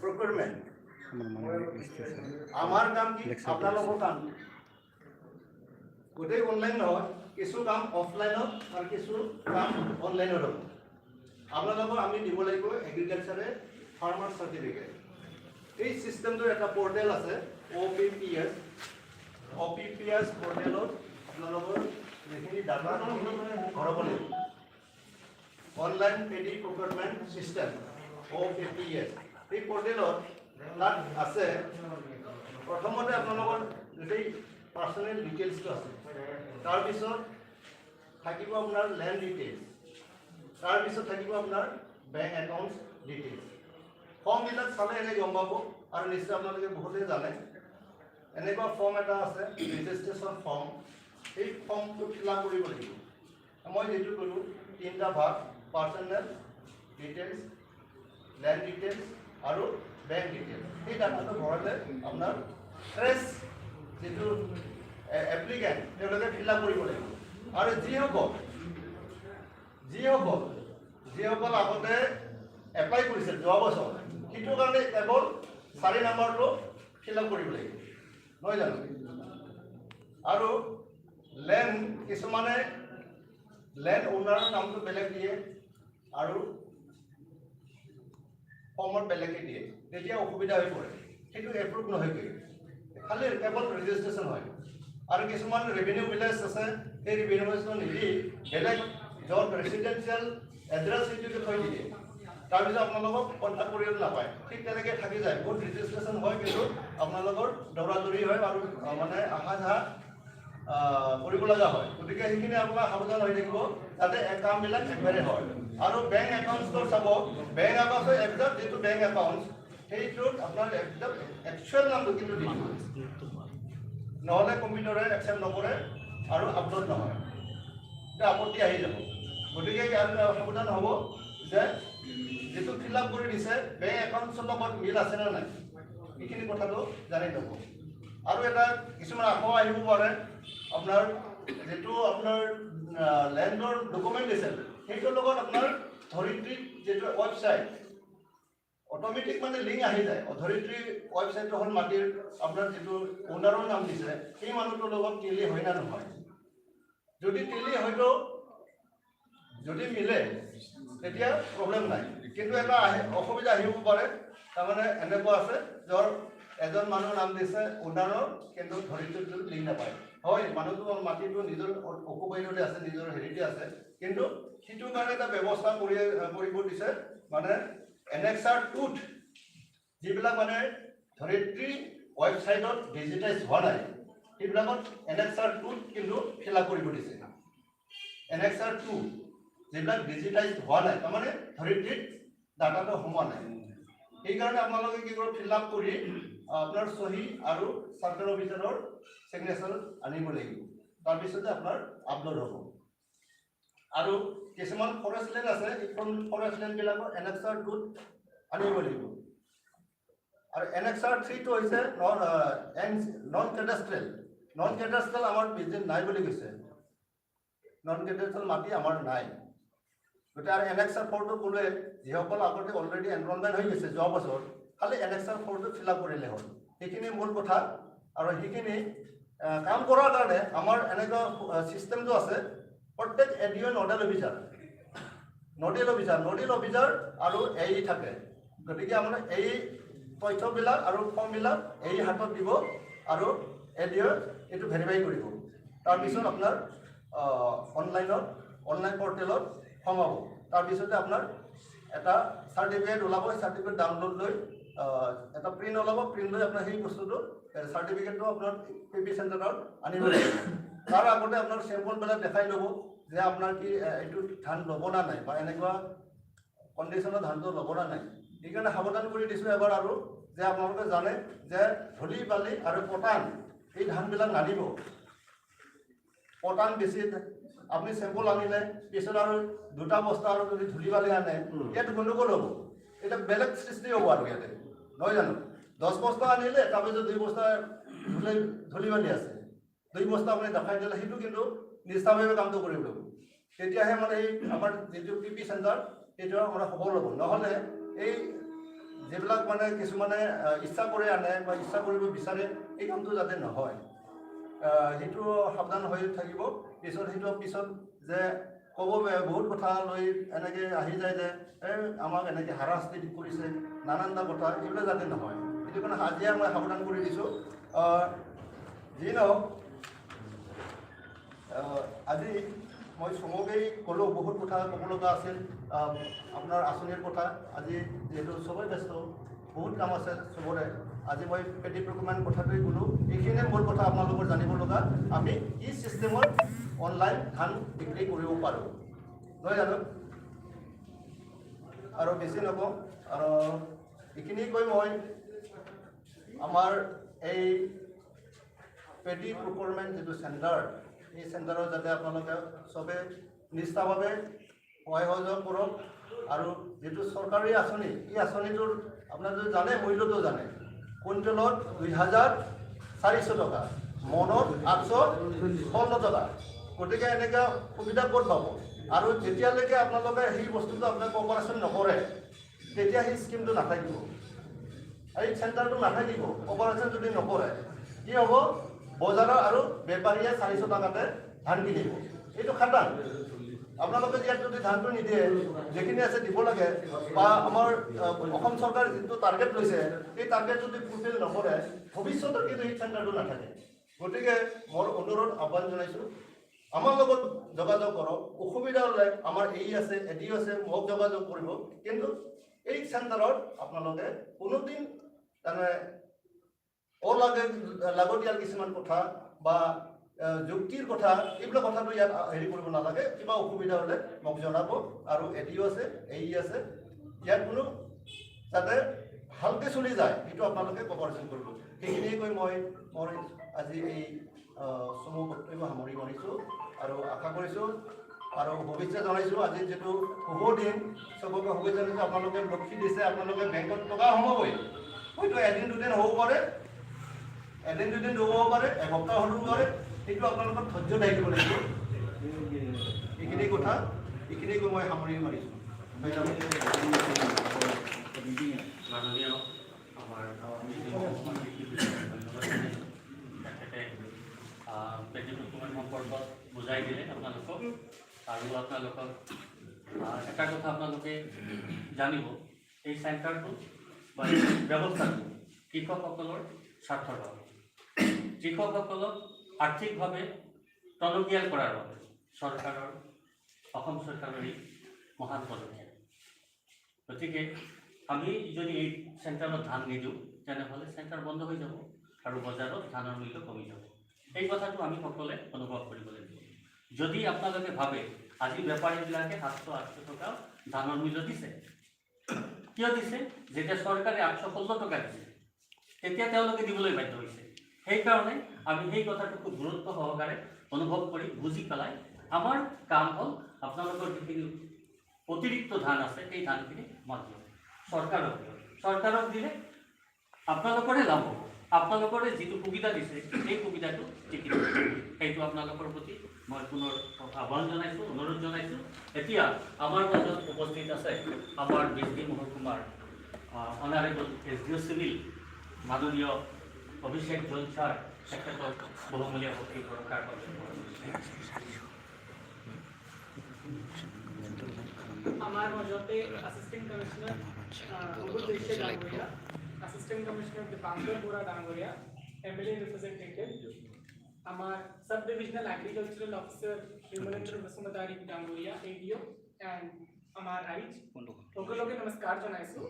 Procurement. আমার কাম কি আপনাদের কাম গোটেই অনলাইন নহয় কিছু কাম অফলাইনত আর কিছু কাম অনলাইনত হ'ব আপোনালোকক আমি দিব লাগিব এগ্রিকালচারে ফার্মার সার্টিফিকেট এই সিস্টেমটোৰ এটা পোৰ্টেল আছে OPPS পোৰ্টেলত আপোনালোকৰ যিখিনি ডাটা ভৰাব লাগিব online paddy procurement system OPPS এই পোৰ্টেলত তাত আছে প্ৰথমতে আপোনালোকৰ যেই পাৰ্সোনাল ডিটেইলসটো আছে তাৰ পিছত থাকিব আপোনাৰ ল্যান্ড ডিটেইলস তাৰ পিছত থাকিব আপোনাৰ ব্যাংক একাউন্টস ডিটেইলস ফৰ্ম বিলাক চালে এনে গম পাব আৰু নিশ্চয় আপোনালোকে বহুতে জানে এনেকুৱা ফৰ্ম এটা আছে ৰেজিষ্ট্ৰেচন ফৰ্ম এই ফৰ্মটো ফিল আপ কৰিব লাগিব মই যেটো কৰো তিনটা ভাগ পাৰ্সোনাল ডিটেইলস ল্যান্ড ডিটেইলস আৰু ব্যাংক ডিটেইলস এই ডাটাটো ভৰালে আপোনাৰ ফ্ৰেছ যেটো এপ্লিকেন্ট তেওঁলোকে ফিল আপ কৰিব লাগিব আৰু যিসকল আগতে এপ্লাই কৰিছিল যোৱা বছৰ সেইটো কাৰণে কেৱল 4 নম্বৰটো ফিল আপ কৰিব লাগিব নহয় জানো আৰু ল্যান্ড কিছুমানে ল্যান্ড ওনাৰৰ নামটো বেলেগ দিয়ে আৰু ফৰ্মত বেলেগে দিয়ে তেতিয়া অসুবিধা হৈ পৰে সেইটো এপ্ৰুভ নহয় খালি কেৱল ৰেজিষ্ট্ৰেচন হয় আৰু কিছুমান ৰেভিনিউ ভিলেজ আছে এই ৰেভিনিউ ভিলেজটো নিদি বেলেগ য'ত ৰেচিডেন্সিয়েল এড্ৰেছ সেইটো থৈ দিয়ে তাৰপিছত আপোনালোকক কণ্টেক্ট কৰিব নাপায় ঠিক তেনেকৈ থাকি যায় বহুত ৰেজিষ্ট্ৰেচন হয় কিন্তু আপোনালোকৰ দৌৰাদৌৰি হয় আৰু মানে আহা যাহা কৰিব লগা হয় গতিকে সেইখিনি আপোনাৰ সাৱধান হৈ থাকিব যাতে একাউণ্টবিলাক একবাৰে হয় আৰু বেংক একাউণ্টছটো চাব বেংক একাউণ্টছৰ একজাক্ট যিটো বেংক একাউণ্টছ সেইটোত আপোনাৰ একজাক্ট একচুৱেল নামটো কিন্তু দিব নহ'লে কম্পিউটাৰে একচেপ্ট নকৰে আৰু আপলোড নহয় এটা আপত্তি আহি যাব গতিকে সাৱধান হ'ব যে যেটো ফিল আপ কৰি দিছে বেংক একাউণ্টছৰ লগত মিল আছে নে নাই এইখিনি কথাটো জানি ল'ব আৰু এটা কিছুমান আকৌ আহিব পাৰে আপোনাৰ যেটো আপোনাৰ ল্যান্ডৰ ডকুমেন্ট দিছে সেইটোৰ লগত আপোনাৰ ধৰিত্ৰী যেটো ওয়েবসাইট অটোমেটিক মানে লিংক আহি যায় ধৰিত্ৰী ওয়েবসাইটটো হ'ল মাটিৰ আপোনাৰ যেটো ওনাৰৰ নাম দিছে সেই মানুহটোৰ লগত টেলি হয় না নহয় যদি টেলি হয়তো যদি মিলে তেতিয়া প্ৰবলেম নাই কিন্তু এটা অসুবিধা আহিব পাৰে তাৰমানে এনেকুৱা আছে যৰ এজন মানুহৰ নাম দিছে ওনাৰৰ কিন্তু ধৰিত্ৰীটো লিংক নাপায় হয় মানুহটো মাটিটো নিজৰ অকুপাইডতে আছে নিজৰ হেৰিতে আছে কিন্তু সেইটো কাৰণে এটা ব্যৱস্থা কৰিব দিছে মানে এনেক্সাৰ 2 যিবিলাক মানে ধৰিত্ৰী ওয়েবসাইটত ডিজিটাইজ হোৱা নাই সেইবিলাকত এনেক্সাৰ 2 কিন্তু ফিল আপ কৰিব দিছে এনেক্সাৰ 2 যিবিলাক ডিজিটাইজ হোৱা নাই তাৰমানে ধৰিত্ৰীত ডাটাটো সোমোৱা নাই সেইকাৰণে আপোনালোকে কি কৰিব ফিল আপ কৰি আপোনাৰ সহি আৰু সাৰ্কেল অফিচাৰৰ সিগনেচাৰ আনিব লাগিব তাৰপিছতে আপোনাৰ আপলোড হ'ব আৰু কিছুমান ফৰেষ্ট লেণ্ড আছে এইখন ফৰেষ্ট লেণ্ডবিলাকৰ এনেক্সাৰ 2 আনিব লাগিব আৰু এনেক্সাৰ 3 টো হৈছে নন কেডাষ্ট্ৰেল আমাৰ বিজনেছ নাই বুলি কৈছে নন কেডাষ্ট্ৰেল মাটি আমাৰ নাই গতিকে আৰু এনেক্সাৰ 4 টো ক'লে যিসকল আগতে অলৰেডি এনৰলমেণ্ট হৈ গৈছে যোৱা বছৰ খালি এনেক্সাৰ 4 টো ফিল আপ কৰিলে হ'ল সেইখিনি মূল কথা আৰু সেইখিনি কাম কৰাৰ কাৰণে আমাৰ এনেকুৱা সিস্টেমটো আছে প্ৰত্যেক এডিঅ নডেল অফিচাৰ আৰু এই থাকে গতিকে আমাৰ এই তথ্যবিলাক আৰু ফৰ্মবিলাক এই হাতত দিব আৰু এডিঅ এইটো ভেৰিফাই কৰিব তাৰপিছত আপোনাৰ অনলাইন পৰ্টেলত সোমাব তাৰপিছতে আপোনাৰ এটা সাৰ্টিফিকেট ওলাব সাৰ্টিফিকেট ডাউনলোড লৈ এটা প্ৰিন্ট ওলাব প্ৰিন্ট লৈ আপোনাৰ সেই বস্তুটো সাৰ্টিফিকেটটো আপোনাৰ পিপি চেণ্টাৰত আনিব লাগিব তাৰ আগতে আপোনাৰ চেম্পলবিলাক দেখাই ল'ব যে আপোনাৰ কি এইটো ধান ল'ব না নাই বা এনেকুৱা কণ্ডিশ্যনত ধানটো ল'ব না নাই সেইকাৰণে সাৱধান কৰি দিছোঁ এবাৰ আৰু যে আপোনালোকে জানে যে ধূলি বালি আৰু পটান এই ধানবিলাক নানিব পটান বেছি আপনি চেম্পল আনিলে পিছত আৰু দুটা বস্তা আৰু যদি ধূলি বালি আনে ইয়াত গণ্ডগোল হ'ব এটা বেলেগ সৃষ্টি হ'ব আৰু ইয়াতে নহয় জানো 10 বস্তা আনিলে তাৰপিছত 2 বস্তা ধূলি বালি আছে 2 বস্তা আপুনি দেখাই দিলে সেইটো কিন্তু নিষ্ঠাভাৱে কামটো কৰিব লাগিব তেতিয়াহে মানে এই আমাৰ যিটো পিপি চেণ্টাৰ এইটো আমাৰ সফল হ'ব নহ'লে এই যিবিলাক মানে কিছুমানে ইচ্ছা কৰি আনে বা ইচ্ছা কৰিব বিচাৰে এই কামটো যাতে নহয় সেইটো সাৱধান হৈ থাকিব পিছত যে ক'ব বহুত কথা লৈ এনেকৈ আহি যায় যে আমাক এনেকৈ হাৰাশাস্তি কৰিছে নানানটা কথা এইবিলাক যাতে নহয় সেইটো কাৰণে আজিয়ে মই সাৱধান কৰি দিছোঁ যি নহওক আজি মই চমুকেই ক'লোঁ বহুত কথা ক'ব লগা আছিল আপোনাৰ আঁচনিৰ কথা আজি যিহেতু চবেই ব্যস্ত বহুত কাম আছে চবৰে আজি মই পেডি প্ৰকিউৰমেণ্ট কথাটোৱেই ক'লোঁ এইখিনিয়ে মোৰ কথা আপোনালোকৰ জানিব লগা আমি কি ছিষ্টেমত অনলাইন ধান বিক্ৰী কৰিব পাৰোঁ নহয় জানো আৰু বেছি নকওঁ আৰু এইখিনি কৈ মই আমাৰ এই পেডি প্ৰকিউৰমেণ্ট যিটো চেণ্টাৰ এই চেণ্টাৰত যাতে আপোনালোকে চবে নিষ্ঠাভাৱে সহায় সহযোগ কৰক আৰু যিটো চৰকাৰী আঁচনি এই আঁচনিটোৰ আপোনাৰ যদি জানে মূল্যটো জানে কুইণ্টেলত 2,400 টকা মনত 856 টকা গতিকে এনেকুৱা সুবিধা ক'ত পাব আৰু যেতিয়ালৈকে আপোনালোকে সেই বস্তুটো আপোনাক অপাৰেশ্যন নকৰে তেতিয়া সেই স্কিমটো নাথাকিব এই চেণ্টাৰটো নাথাকিব অপাৰেশ্যন যদি নকৰে কি হ'ব বজাৰৰ আৰু বেপাৰীয়ে 400 টকাতে ধান কিনিব এইটো খাটাং আপোনালোকে ইয়াত যদি ধানটো নিদিয়ে যিখিনি আছে দিব লাগে বা আমাৰ অসম চৰকাৰে যিটো টাৰ্গেট লৈছে এই টাৰ্গেট যদি ফুলফিল নকৰে ভৱিষ্যতৰ কিন্তু এই চেণ্টাৰটো নাথাকে গতিকে মোৰ অনুৰোধ আহ্বান জনাইছোঁ আমাৰ লগত যোগাযোগ কৰক অসুবিধা হ'লে আমাৰ এই আছে এডি আছে মোক যোগাযোগ কৰিব কিন্তু এই চেণ্টাৰত আপোনালোকে কোনোদিন তাৰমানে লাগতিয়াল কিছুমান কথা বা যুক্তিৰ কথা এইবিলাক কথাটো ইয়াত হেৰি কৰিব নালাগে কিবা অসুবিধা হ'লে মোক জনাব আৰু এডিও আছে এই আছে ইয়াত কোনো যাতে ভালকৈ চলি যায় সেইটো আপোনালোকে কপাৰেশ্যন কৰিব সেইখিনিয়ে কৈ মই মোৰ আজি এই চমু বক্তব্য সামৰি মাৰিছোঁ আৰু আশা কৰিছোঁ আৰু শুভেচ্ছা জনাইছোঁ আজি যিটো শুভ দিন চবকে শুভেচ্ছা জনাইছোঁ আপোনালোকে লক্ষী দিছে আপোনালোকে বেংকত টকা সোমাবই হয়তো এদিন দুদিন হ'ব পাৰে এদিন দুদিন হ'ব পাৰে এসপ্তাহ হ'ব পাৰে সেইটো আপোনালোকৰ ধৈৰ্য থাকিব লাগিব এইখিনি কথা এইখিনি কৈ মই সামৰি মাৰিছোঁ মাননীয় আমাৰ পেডি প্ৰকিউৰমেণ্ট সম্পৰ্কত বুজাই দিলে আপোনালোকক আৰু আপোনালোকক এটা কথা আপোনালোকে জানিব এই চেণ্টাৰটো বা ব্যৱস্থাটো কৃষকসকলৰ স্বাৰ্থৰ বাবে কৃষকসকলক আৰ্থিকভাৱে টনকিয়াল কৰাৰ বাবে চৰকাৰৰ অসম চৰকাৰৰ মহান পদক্ষেপ গতিকে আমি যদি এই চেণ্টাৰত ধান নিদিওঁ তেনেহ'লে চেণ্টাৰ বন্ধ হৈ যাব আৰু বজাৰত ধানৰ মূল্য কমি যাব এই কথাটো আমি সকলোৱে অনুভৱ কৰিব লাগিব যদি আপোনালোকে ভাবে আজি বেপাৰীবিলাকে 700-800 টকা ধানৰ মূল্য দিছে কিয় দিছে যেতিয়া চৰকাৰে 816 টকা দিছে তেতিয়া তেওঁলোকে দিবলৈ বাধ্য হৈছে সেইকাৰণে আমি সেই কথাটো খুব গুৰুত্ব সহকাৰে অনুভৱ কৰি বুজি পেলাই আমাৰ কাম হ'ল আপোনালোকৰ যিখিনি অতিৰিক্ত ধান আছে সেই ধানখিনি মই দিওঁ চৰকাৰক দিলে আপোনালোকৰে লাভ হ'ব আপোনালোকৰে যিটো সুবিধা দিছে সেই সুবিধাটো টিকি সেইটো আপোনালোকৰ প্ৰতি মই পুনৰ আহ্বান জনাইছোঁ অনুৰোধ জনাইছোঁ এতিয়া আমাৰ মাজত উপস্থিত আছে আমাৰ বিজনী মহকুমাৰ অনাৰেবল SDO চিভিল মাননীয় অভিষেক জৈন ছাৰ তেখেতৰ বহুমূলীয়া শক্তি পুৰস্কাৰ আমার মজতে assistant commissioner assistant commissioner Dipankar Bora Dangoria MLA representative আমার sub divisional agricultural officer humanitarian Basumatary Dangoria ADO and আমার আইজ সকলকে নমস্কাৰ জনাইছো